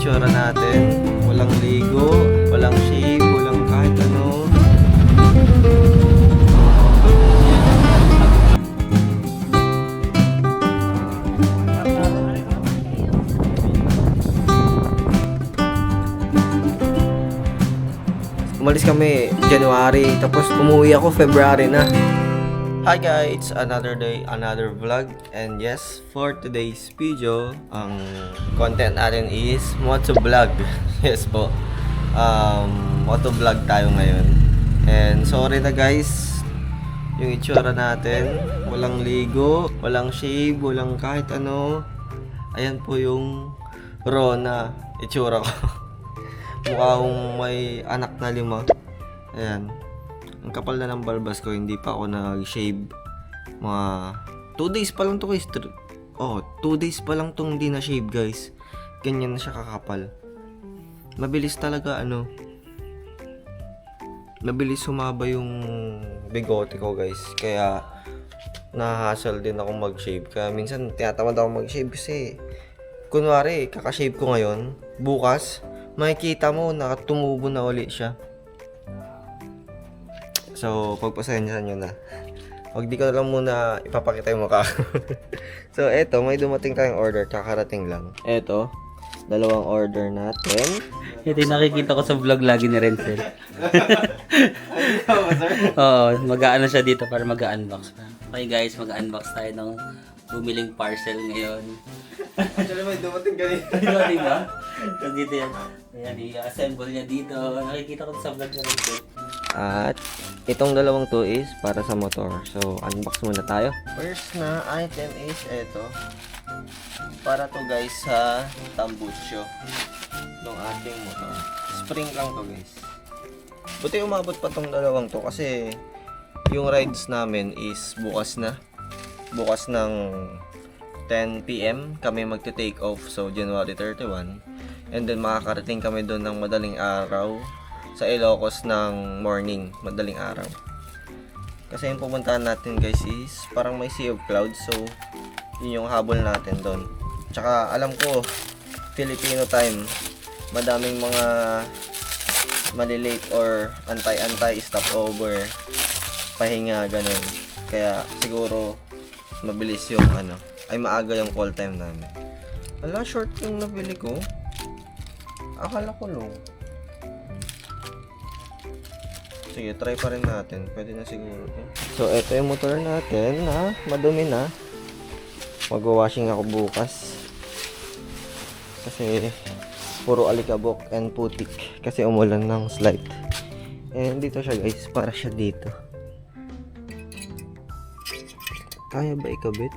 itsura natin. Walang ligo, walang shave, walang kahit ano. Umalis kami January, tapos umuwi ako February na. Hi guys! Another day, another vlog. And yes, for today's video, ang content natin is motovlog. Yes po. Motovlog tayo ngayon. And sorry na guys, yung itsura natin. Walang ligo, walang shave, walang kahit ano. Ayan po yung raw na itsura ko. Mukhang may anak na 5. Ayan. Ang kapal na ng balbas ko, hindi pa ako nag-shave. Mga 2 days pa lang to guys. 2 days pa lang tong hindi na-shave guys. Ganyan na siya kakapal. Mabilis talaga mabilis sumaba yung bigote ko guys. Kaya na-hassle din ako mag-shave. Kaya minsan tinatamad ako mag-shave kasi kunwari kakashave ko ngayon, bukas makikita mo na tumubo na uli siya. So, pagpasensyahan nyo na. Huwag di ko na lang muna ipapakita yung mukha. So, eto, may dumating tayong order. Kakarating lang. Eto, 2 order natin. Ito yung nakikita ko sa vlog lagi ni Renzel. Oo, mag-aano siya dito para mag-unbox. Okay guys, mag-unbox tayo ng bumiling parcel ngayon. Actually, may dumating ganito. Diba? Tapos dito yan. Ayan, i-assemble niya dito. Nakikita ko sa vlog ni Renzel. At itong 2 to is para sa motor. So, unbox muna tayo. First na item is eto. Para to guys sa tambucho ng ating motor. Spring lang to guys. Buti umabot pa tong 2 to kasi yung rides namin is bukas na. Bukas ng 10 PM kami magte-take off. So, January 31. And then makakarating kami doon ng madaling araw sa Ilocos ng morning, madaling araw. Kasi yung pupuntahan natin guys is parang may sea of clouds. So, yun yung habol natin doon. Tsaka alam ko, Filipino time, madaming mga malilate or antay-antay, stopover, pahinga, ganun. Kaya siguro mabilis yung maaga yung call time namin. Ala, short yung nabili ko. Akala ko long. Sige, try pa rin natin. Pwede na siguro to. So, ito yung motor natin na madumi na. Mag-washing ako bukas. Kasi puro alikabok and putik. Kasi umulan ng slight. And dito siya guys. Para siya dito. Kaya ba ikabit?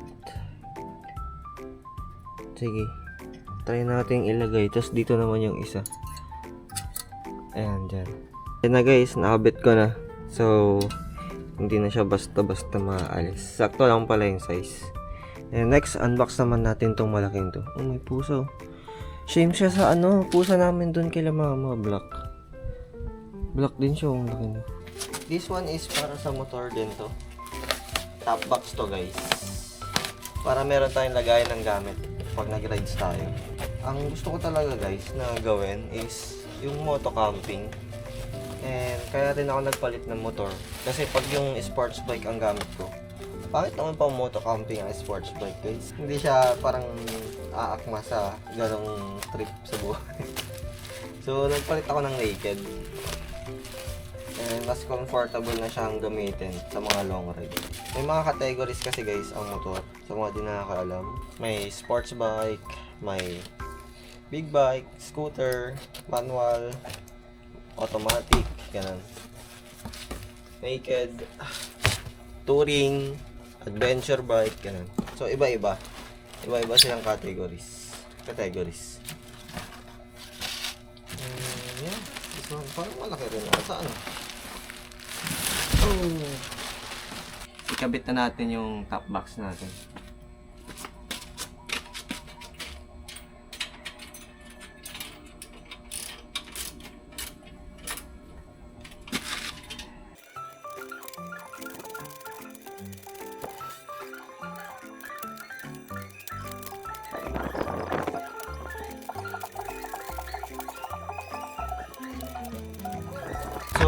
Sige. Try natin ilagay. Tapos dito naman yung isa. Ayan, dyan. Yan na guys, nakabit ko na. So, hindi na siya basta-basta maalis. Sakto lang pala yung size. And next, unbox naman natin tong malaking to. Oh, may puso. Shame siya sa pusa namin dun kila mama. Black. Black din siya, ang laki na. This one is para sa motor din to. Top box to guys. Para meron tayong lagayan ng gamit pag nag-rides tayo. Ang gusto ko talaga guys na gawin is yung moto camping. And kaya rin ako nagpalit ng motor. Kasi pag yung sports bike ang gamit ko, bakit naman pa moto camping ang sports bike guys? Hindi siya parang aakma sa ganong trip sa buhay. So nagpalit ako ng naked. And mas comfortable na siyang gamitin sa mga long ride. May mga categories kasi guys ang motor. Sa mga di nakakaalam. May sports bike, may big bike, scooter, manual, automatic, ganun. Naked, touring, adventure bike, ganun. So, iba-iba. Iba-iba silang categories. Yeah. This one, parang malaki rin. Saan? Oh. Ikabit na natin yung top box natin.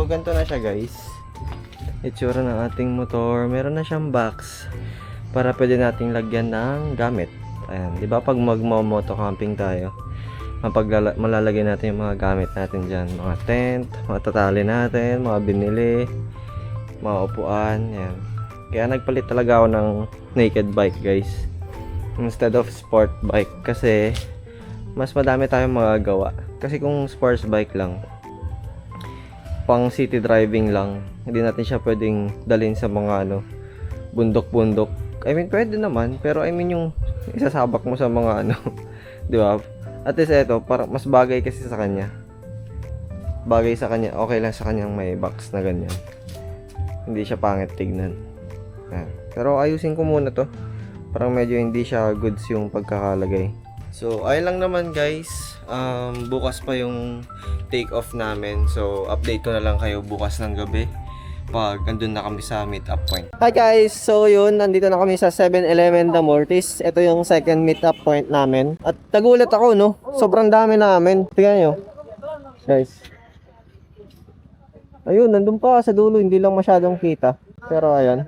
So, ganito na siya guys. Itsura ng ating motor. Meron na siyang box para pwede nating lagyan ng gamit. Ayan, di ba pag magmo-moto camping tayo, malalagay natin yung mga gamit natin dyan. Mga tent, mga tatali natin, mga binili, mga upuan, yan. Kaya nagpalit talaga ako ng naked bike guys, instead of sport bike, kasi mas madami tayong magagawa. Kasi kung sports bike lang, pang city driving lang, hindi natin siya pwedeng dalhin sa mga bundok-bundok. I mean, pwede naman, pero I mean yung isasabak mo sa mga di ba? At least ito, para mas bagay kasi sa kanya. Bagay sa kanya, okay lang sa kanyang may box na ganyan. Hindi siya pangit tignan. Ayan. Pero ayusin ko muna to. Parang medyo hindi siya goods yung pagkakalagay. So, ayun lang naman guys. Bukas pa yung take off namin. So, update ko na lang kayo bukas ng gabi pag andun na kami sa meet-up point. Hi guys! So yun, nandito na kami sa 7-Eleven Damortis. Ito yung second meet-up point namin. At nagulat ako, no? Sobrang dami namin. Tingnan nyo. Guys. Ayun, nandun pa sa dulo. Hindi lang masyadong kita. Pero ayan.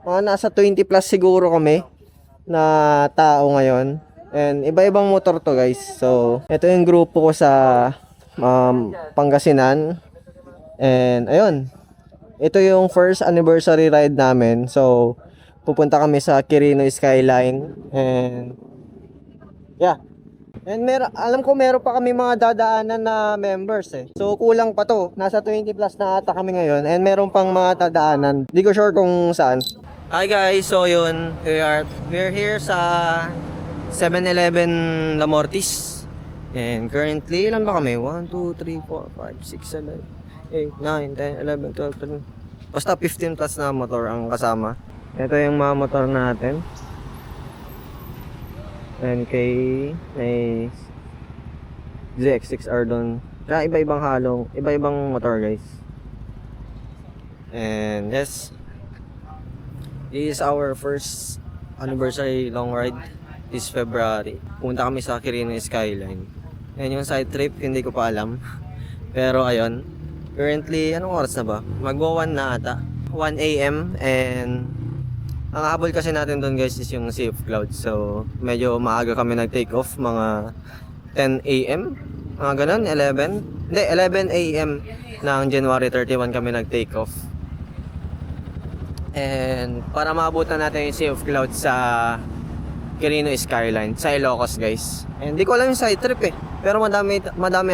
Mga nasa 20 plus siguro kami na tao ngayon. And iba-ibang motor to guys. So, ito yung grupo ko sa Pangasinan. And ayun, ito yung first anniversary ride namin. So, pupunta kami sa Quirino Skyline. And yeah. And alam ko meron pa kami mga dadaanan na members eh. So, kulang pa to. Nasa 20 plus na ata kami ngayon. And meron pang mga dadaanan. Di ko sure kung saan. Hi guys, so yun, we're here sa 7-Eleven Lamortis. And currently, ilan ba kami? 1, 2, 3, 4, 5, 6, 7 8, 9, 10, 11, 12, 13. Basta 15 plus na motor ang kasama. Ito yung mga motor natin. NK, may ZX6R doon. Kaya iba-ibang halong, iba-ibang motor guys. And yes, this is our first anniversary long ride this February. Pumunta kami sa Quirino Skyline. And yung side trip, hindi ko pa alam. Pero ayun, currently, anong oras na ba? Magwa 1 na ata. 1 AM. And ang habol kasi natin doon guys is yung Sea of Clouds. So, medyo maaga kami nag-take off. Mga 10 AM. Mga ganun, 11. Hindi, 11 AM ng January 31 kami nag-take off. And para maabutan natin yung Sea of Clouds sa Quirino Skyline, sa Ilocos guys. And di ko alam yung side trip eh. Pero madami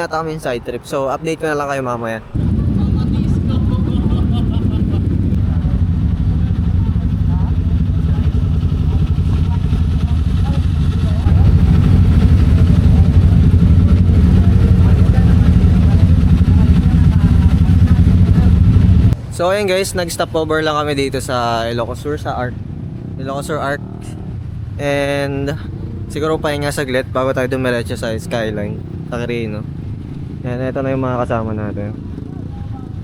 ata kami yung side trip. So, update ko na lang kayo mamaya. So ayun guys, nag-stop over lang kami dito sa Ilocos Sur, sa Arc. Ilocos Sur Arc. And siguro pahinga saglit bago tayo dumiretso sa Skyline, sa Quirino. And ito na yung mga kasama natin.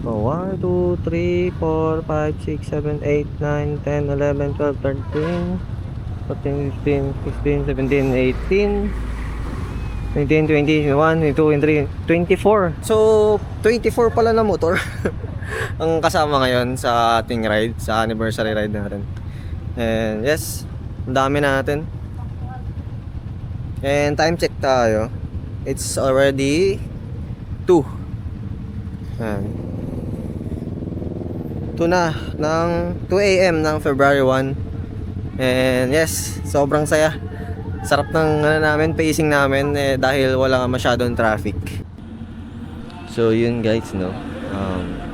So 1, 2, 3, 4, 5, 6, 7, 8, 9, 10, 11, 12, 13, 14, 15, 16, 17, 18, 19, 20, 21, 22, 23, 24. So 24 pala na motor ang kasama ngayon sa ating ride, sa anniversary ride natin. And yes, ang dami natin. And time check tayo. It's already 2. Ayan. 2 na ng 2 AM ng February 1. And yes, sobrang saya. Sarap ng pacing namin dahil wala masyadong traffic. So yun guys, no.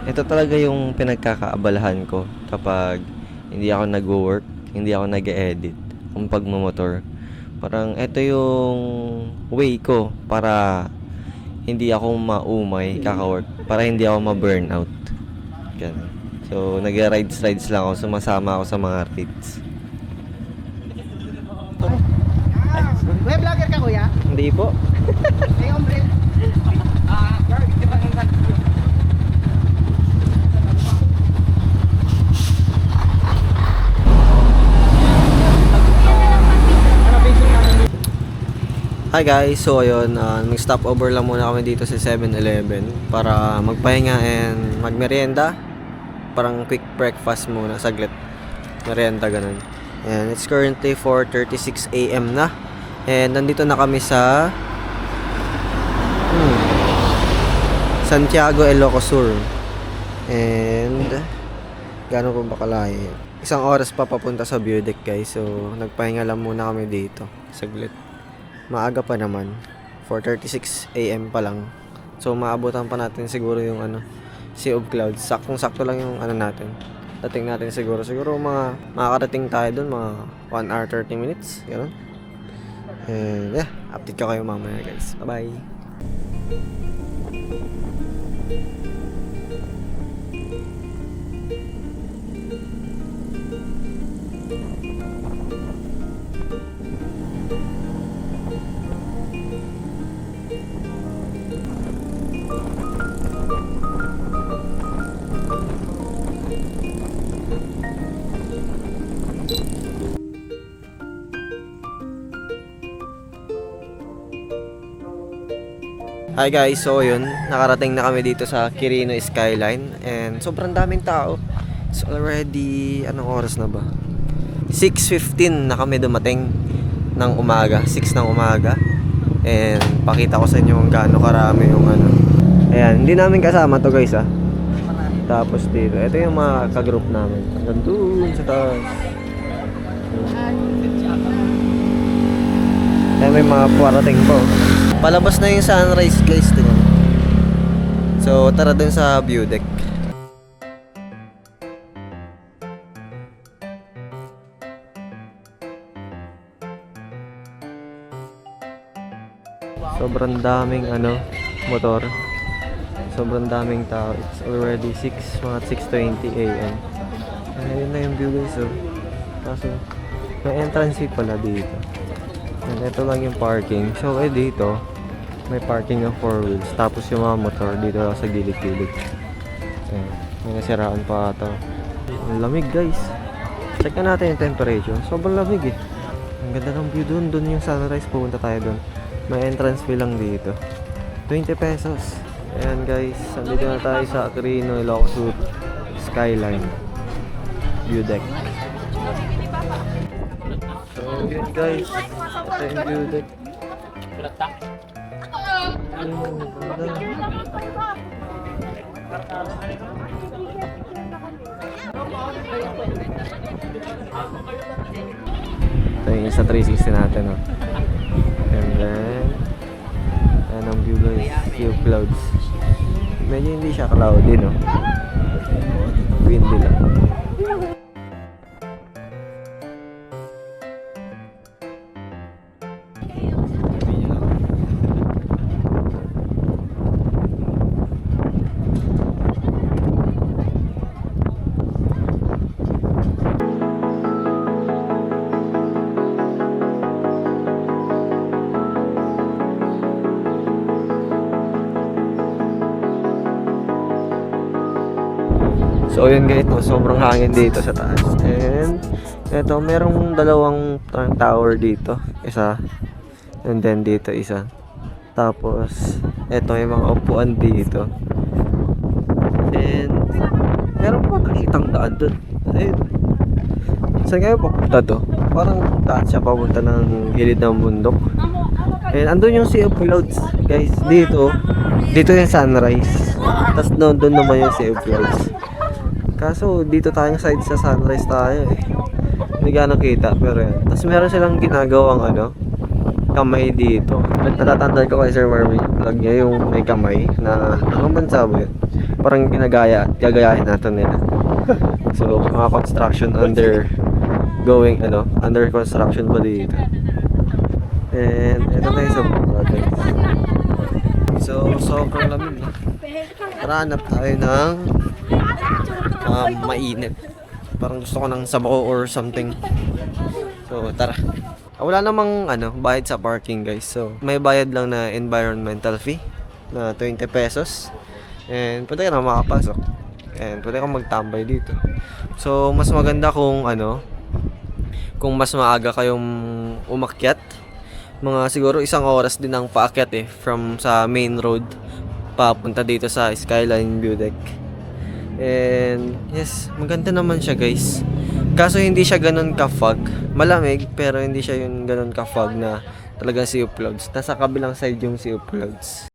Ito talaga yung pinagkakaabalahan ko kapag hindi ako nag-work, hindi ako nag-edit, kung pagmamotor. Parang ito yung way ko para hindi ako maumay kaka-work, para hindi ako ma-burnout. Ganun. So nag-rides lang ako, sumasama ako sa mga rides. May vlogger ka kuya? Hindi po. May ombre. Hi Hi guys, so ayun, nag-stop over lang muna kami dito sa 7-Eleven para magpahinga and magmerienda. Parang quick breakfast muna, saglit. Merienda ganun. And it's currently 4:36 AM na. And nandito na kami sa Santiago, Ilocos Sur. And gaano po ba kalayo? Isang oras pa papunta sa view deck guys. So nagpahinga lang muna kami dito, saglit. Maaga pa naman, 4:36 AM pa lang. So maabutan pa natin siguro yung Sea of Clouds. Saktong-sakto lang yung natin. Dating natin siguro makakarating tayo dun mga 1 hour 30 minutes, gano'n. And yeah, update ko kayo mamaya guys. Bye-bye. Hi guys, so yun, nakarating na kami dito sa Quirino Skyline and sobrang daming tao. It's already, anong oras na ba? 6:15 na kami dumating ng umaga, 6 ng umaga. And pakita ko sa inyo kung gaano karami yung Ayan, hindi namin kasama to guys Tapos dito, ito yung mga ka-group namin. Hanggang doon sa taas. Ayan, may mga parating po. Palabas na yung sunrise guys din. So tara dun sa view deck. Sobrang daming motor. Sobrang daming tao. It's already 6, mga 6:20 AM. Ayun na yung view guys Kaso may entrance fee pala dito. And ito lang yung parking. So dito may parking ng 4 wheels. Tapos yung mga motor dito lang sa gilid-gilid. Ayan, may nasiraan pa ata. Ang lamig guys. Check na natin yung temperature. Sobrang lamig Ang ganda ng view dun. Dun yung sunrise. Pupunta tayo dun. May entrance fee lang dito. 20 pesos. Ayan guys. Nandito na tayo sa Quirino, Ilocos Sur Skyline view deck. So yun guys. Ito yung view deck. Ito yung isa 360 natin And then ayan ang view guys, Sea of Clouds. Medyo hindi siya cloudy windy lang. So yun guys, sobrang hangin dito sa taas. And eto, merong dalawang tower dito. Isa. And then dito isa. Tapos eto, may mga upuan dito. And meron pa nakitang daan dun. Ayun. Saan kayo papunta to? Parang daan siya papunta ng gilid ng bundok. And andun yung Sea of Clouds guys. Dito yung sunrise. Tapos doon naman yung Sea of Clouds. Kaso dito tayong side sa sunrise tayo Hindi gano'ng kita pero yan. Tapos meron silang ginagawang kamay dito. Natatandaan ko kay Sir Marvin vlog niya yung may kamay na anong bansa ba yun? Parang gagayahin natin nila. So mga construction under construction pa dito. And ito tayo sa mga guys. So sobrang lamig Tara, hanap tayo ng mainit. Parang gusto ko ng sabaw or something. So tara. Wala namang bayad sa parking guys. So may bayad lang na environmental fee na 20 pesos. And pwede ka na makapasok. And pwede kang magtambay dito. So mas maganda kung mas maaga kayong umakyat Mga siguro 1 oras din ang paakyat from sa main road papunta dito sa Skyline View Deck. And yes, maganda naman siya guys. Kaso hindi siya ganun ka-fog. Malamig pero hindi siya yung ganun ka-fog na talagang sea of clouds. Nasa kabilang side yung sea of clouds.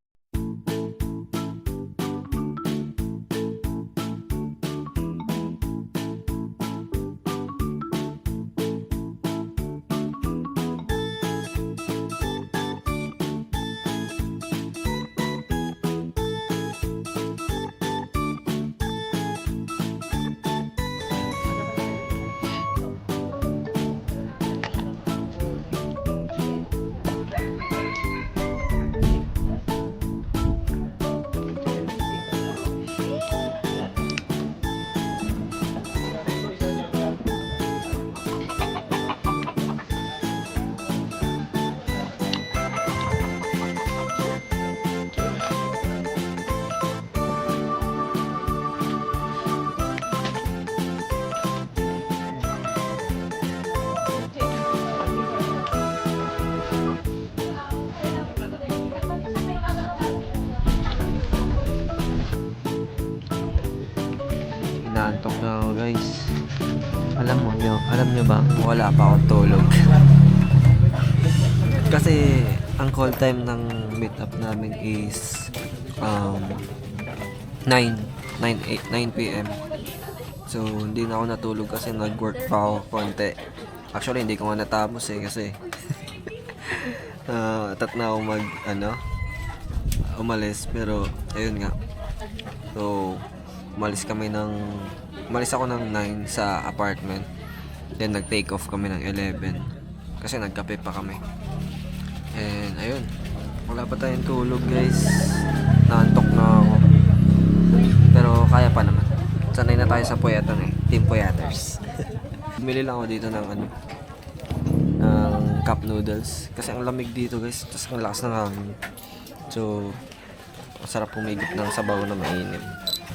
Inaantok na ako guys. Alam nyo ba, wala pa akong tulog. Kasi ang call time ng meetup namin is 9 p.m. So hindi na ako natulog kasi nag-work pa ako konti. Actually hindi ko nga natapos kasi atat na ako umalis, pero ayun nga. So umalis ako ng 9 sa apartment. Then nag-take off kami ng 11 kasi nagkape pa kami. And ayun, wala pa tayong tulog guys. Naantok na ako. Pero kaya pa naman. Sanay na tayo sa puyatan Team Puyaters. Bumili lang ako dito ng cup noodles kasi ang lamig dito guys. Tapos ang lakas ng hangin. So masarap pumigit ng sabaw na mainit.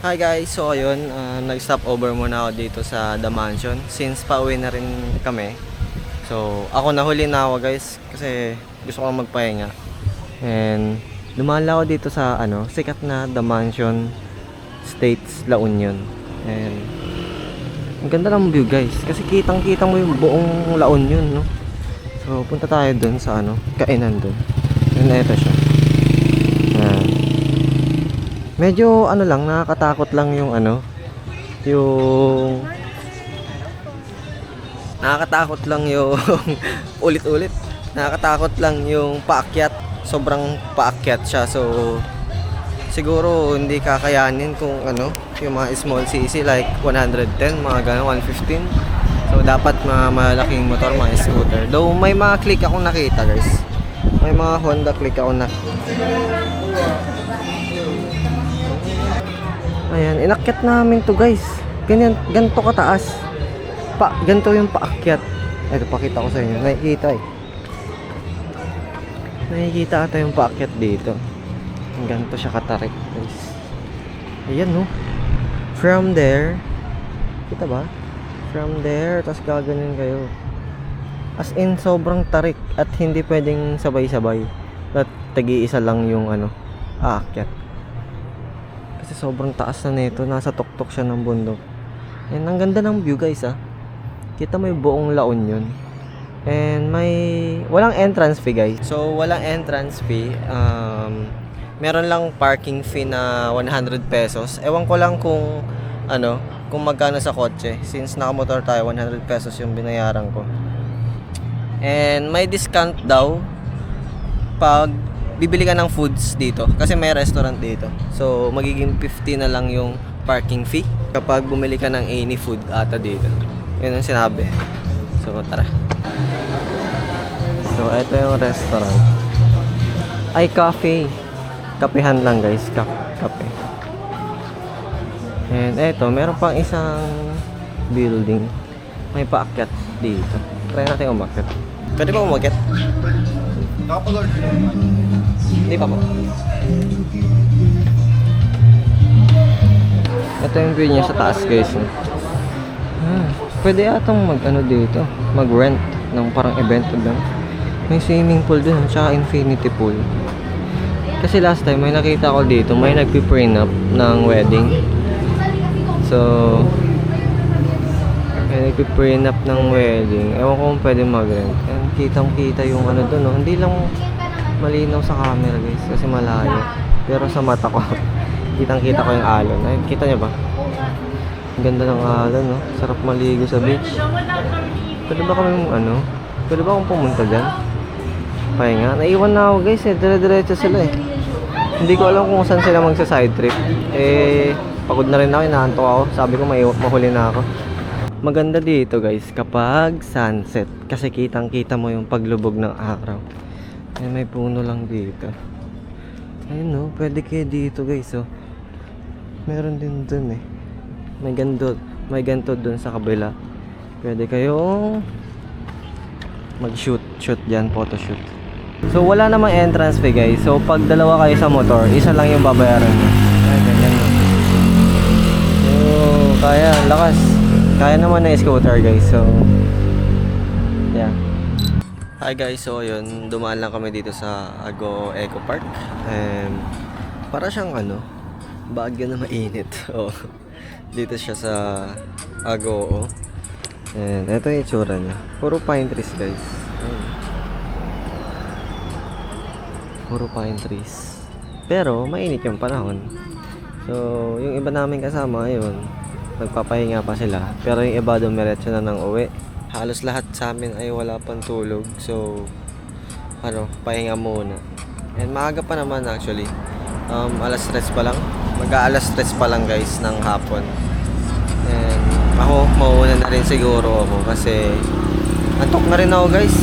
Hi guys, so ayun, nag-stop over muna ako dito sa The Mansion since pauwi na rin kami. So ako nahuli na ako guys kasi gusto ko magpahinga. And dumaan lang ako dito sa sikat na The Mansion States La Union. And ang ganda ng view guys kasi kitang-kita mo yung buong La Union, no? So punta tayo dun sa kainan dun. And ito siya. Medyo lang, nakakatakot lang yung nakakatakot lang yung ulit-ulit. Nakakatakot lang yung paakyat. Sobrang paakyat siya. So siguro hindi kakayanin kung yung mga small CC like 110, mga gano'n, 115. So dapat mga malaking motor, mga scooter. Though may mga click akong nakita guys. May mga Honda click ako nakita. Ayan, inakyat namin to guys. Ganito kataas. Ganito yung paakyat. Ito, pakita ko sa inyo. Nakikita ata yung paakyat dito. Ganito siya katarik guys. Ayan no. From there, kita ba? From there, tapos gaganin kayo. As in, sobrang tarik at hindi pwedeng sabay-sabay. At tagi-isa lang yung aakyat. Kasi sobrang taas na nito, nasa tuktok siya ng bundok. And ang ganda ng view guys Kita mo yung buong La Union. And walang entrance fee guys. So walang entrance fee. Meron lang parking fee na 100 pesos. Ewan ko lang kung magkano sa kotse. Since nakamotor tayo, 100 pesos yung binayaran ko. And may discount daw pag bibili ka ng foods dito kasi may restaurant dito. So magiging 50 na lang yung parking fee kapag bumili ka ng any food ata dito. Yun ang sinabi. So tara. So ito yung restaurant. Ay, cafe. Kapehan lang guys, kape. And eto, meron pang isang building. May paakyat dito. Try natin umakyat. Pwede ba umakyat? Hindi pa po. Ito yung view niya sa taas guys. Pwede atang dito, mag-rent ng parang event lang. May swimming pool dun, tsaka infinity pool. Kasi last time, may nakita ko dito, may nagpiprenup ng wedding. So, may nagpiprenup ng wedding. Ewan ko kung pwede mag-rent. And kitang-kita yung ano dun, no? Hindi lang malinaw sa camera, guys, kasi malayo. Pero sa mata ko, kitang-kita ko yung alon. Ay, kita niyo ba? Ang ganda ng alon, no? Sarap maligo sa beach. Pwede ba kami, pwede ba akong pumunta dyan? Pahinga. Naiwan na ako, guys, eh. Dire-diretso sila, eh. Hindi ko alam kung saan sila magsa-side trip. Eh, pagod na rin ako, inaantok ako. Sabi ko, mahuli na ako. Maganda dito, guys, kapag sunset. Kasi kitang-kita mo yung paglubog ng araw. Eh, may puno lang dito. Ayun, no? Pwede kayo dito, guys, oh. Meron din dun, eh. May ganto dun sa kabila. Pwede kayong mag-shoot dyan, photoshoot. So, wala namang entrance fee, guys. So, pag dalawa kayo sa motor, isa lang yung babayaran nyo. Ay, ganyan, no? So, kaya, lakas. Kaya naman na scooter, guys. So, yeah. Hi, guys. So, yun. Dumaan lang kami dito sa Agoo Eco Park. And, para siyang, Baguio na mainit. Oh. Dito siya sa Agoo. And, ito yung itsura niya. Puro pine trees, guys. Ayun. Puro pine trees. Pero, mainit yung panahon. So, yung iba namin kasama, ayun, nagpapahinga pa sila. Pero yung iba dumiretso na ng uwi. Halos lahat sa amin ay wala pang tulog. So, pahinga muna. And maaga pa naman actually. Alas 3 pa lang. Mag-aalas 3 pa lang, guys, ng hapon. And ako, mauuna na rin siguro ako kasi antok na rin ako, guys.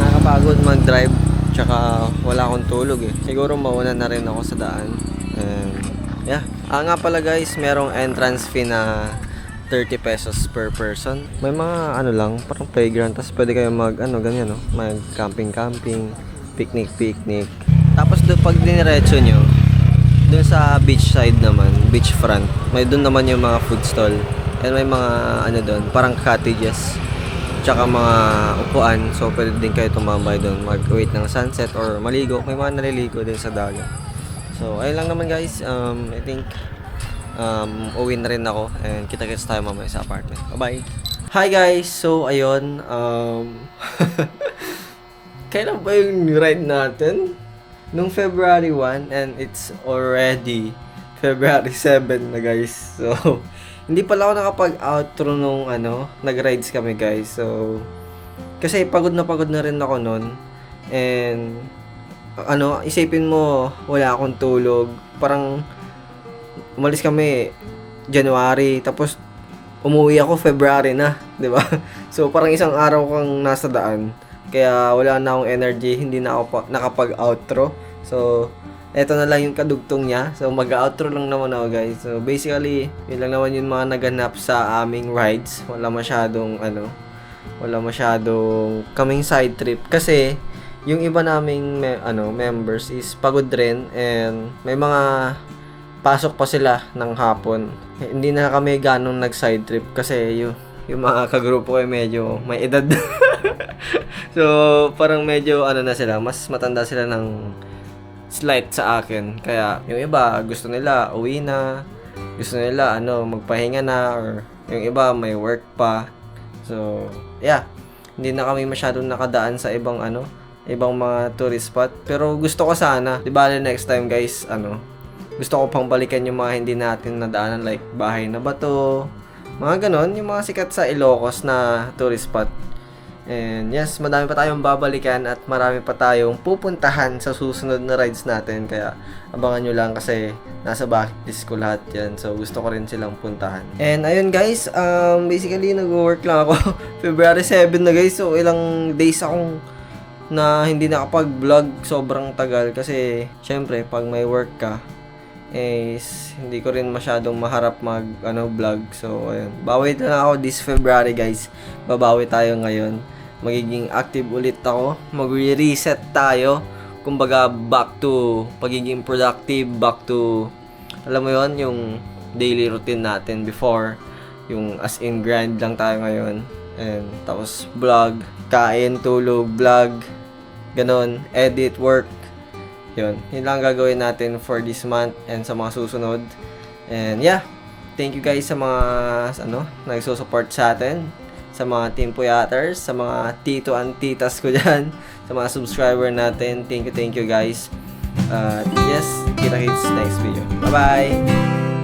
Nakakapagod mag-drive. Tsaka wala akong tulog, eh. Siguro mauna na rin ako sa daan. And yeah. Nga pala, guys, merong entrance fee na 30 pesos per person. May mga lang, parang playground. Tapos pwede kayo ganyan, no? Mag camping, picnic. Tapos pag diniretso nyo, dun sa beach side naman, beach front, may dun naman yung mga food stall. And may mga doon, parang cottages. Tsaka mga upuan. So pwede din kayo tumambay doon, mag-wait ng sunset or maligo. May mga naliligo din sa dagat. So ayun lang naman, guys. I think uwi na rin ako and kita-kits tayo mamaya sa apartment. Bye-bye. Hi, guys. So ayun, kailan ba yung ride natin? Nung February 1 and it's already February 7 na, guys. So hindi pala ako nakapag-outro nung nag-rides kami, guys. So kasi pagod na rin ako nun. And isipin mo, wala akong tulog. Parang umalis kami January, tapos umuwi ako February na, 'di ba? So parang isang araw kang nasa daan. Kaya wala na akong energy, hindi na ako nakapag-outro. So eto na lang yung kadugtong niya. So mag-outro lang naman ako, guys. So basically, yun lang naman yung mga naganap sa aming rides. Wala masyadong kaming side trip kasi yung iba naming members is pagod rin and may mga pasok pa sila ng hapon. Hindi na kami ganong nag-side trip kasi yung mga kagrupo ko medyo may edad. So, parang medyo na sila, mas matanda sila ng slight sa akin. Kaya yung iba gusto nila uwi na, gusto nila magpahinga na, or yung iba may work pa. So, yeah. Hindi na kami masyadong nakadaan sa ibang mga tourist spot. Pero gusto ko sana, di ba next time, guys, gusto ko pang balikan yung mga hindi natin nadaanan, like Bahay na Bato, mga ganon, yung mga sikat sa Ilocos na tourist spot. And yes, madami pa tayong babalikan at marami pa tayong pupuntahan sa susunod na rides natin. Kaya abangan nyo lang kasi nasa bucket list ko lahat yan. So gusto ko rin silang puntahan. And ayun, guys, basically nag-work lang ako February 7 na, guys. So ilang days akong na hindi nakapag-vlog, sobrang tagal. Kasi syempre pag may work ka is hindi ko rin masyadong maharap vlog. So ayun, bawi na lang ako this February, guys. Babawi tayo ngayon. Magiging active ulit ako. Mag-reset tayo. Kumbaga, back to pagiging productive, back to, alam mo yon, yung daily routine natin before. Yung as in grind lang tayo ngayon. And tapos vlog, kain, tulog, vlog, Ganon, edit, work. Yun lang gagawin natin for this month and sa mga susunod. And yeah, thank you guys sa mga nagsusupport sa atin, sa mga Team Puyaters, sa mga tito and titas ko dyan, sa mga subscriber natin. Thank you guys. Yes, kita-kits next video. Bye-bye!